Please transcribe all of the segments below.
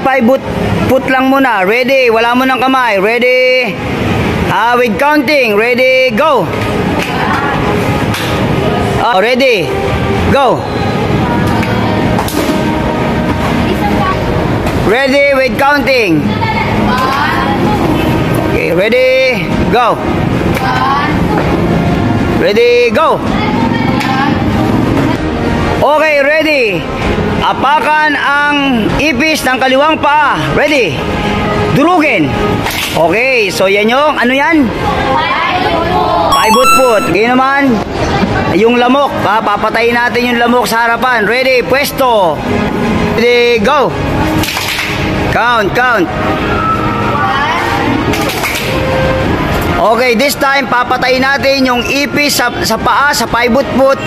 5 foot lang muna. Ready? Wala mo ng kamay. Ready? With counting. Ready? Go. Ready? Go. Ready? With counting. Okay, ready? Go. Ready? Go. Okay, ready. Apakan ang ipis ng kaliwang paa. Ready? Durugin. Okay, so yan yung, ano yan? 5 foot. Ganyan naman, yung lamok. Papatayin natin yung lamok sa harapan. Ready? Pwesto. Ready? Go. Count, count. Okay, this time papatayin natin yung ipis sa paa sa 5 foot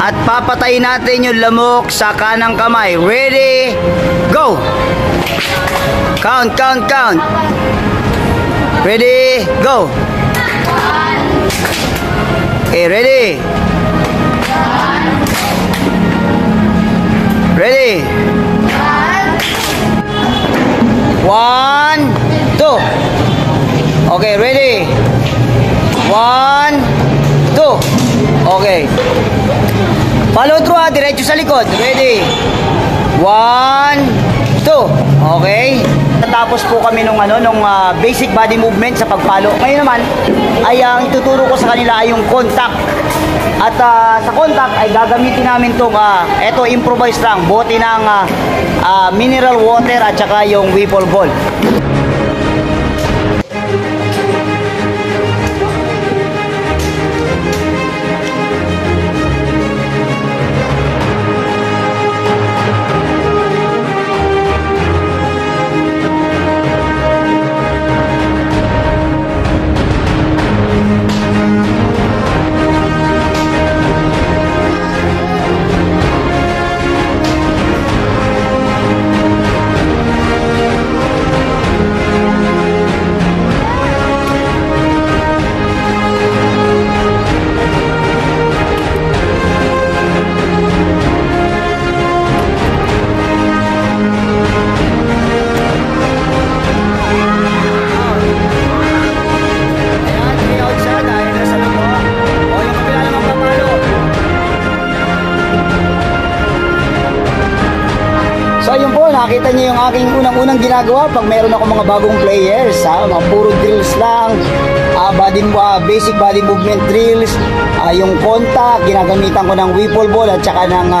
at papatayin natin yung lamok sa kanang kamay. Ready? Go! Count, count, count. Ready? Go! Okay, ready? Ready? 1, 2. Okay, ready? 1, 2. Okay. Follow through ha, diretso sa likod. Ready? 1, 2. Okay. Natapos po kami nung basic body movement sa pagpalo. Ngayon naman ay ang ituturo ko sa kanila ay yung contact. At sa contact ay gagamitin namin itong eto improvise lang, bote ng mineral water at saka yung Whipple ball. Nakita niyo yung aking unang-unang ginagawa pag meron ako mga bagong players, mga puro drills lang, basic body movement drills, yung contact, ginagamitan ko ng Whipple ball at saka ng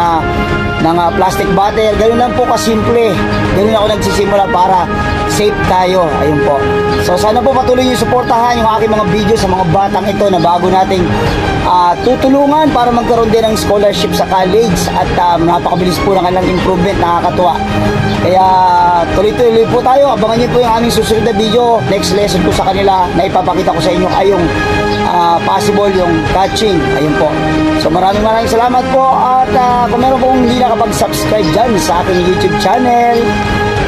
plastic bottle. Ganun lang po kasimple. Ganun ako nagsisimula para safe tayo. Ayun po. So sana po patuloy niyo suportahan yung aking mga video sa mga batang ito na bago nating tutulungan para magkaroon din ng scholarship sa college at napakabilis po ng kanilang improvement, nakakatuwa. Kaya tuloy-tuloy po tayo. Abangan niyo po yung aming susunod na video. Next lesson po sa kanila na ipapakita ko sa inyo ay yung possible yung catching. Ayun po. So maraming salamat po at kung meron pong hindi nakapag-subscribe dyan sa aking YouTube channel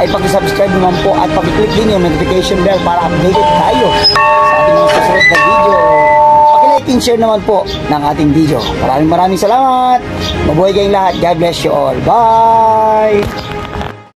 ay pag-subscribe naman po at pag-click din yung notification bell para updated tayo sa ating mga susunod na video. Pag-like and share naman po ng ating video. Maraming salamat. Mabuhay kayong lahat. God bless you all. Bye!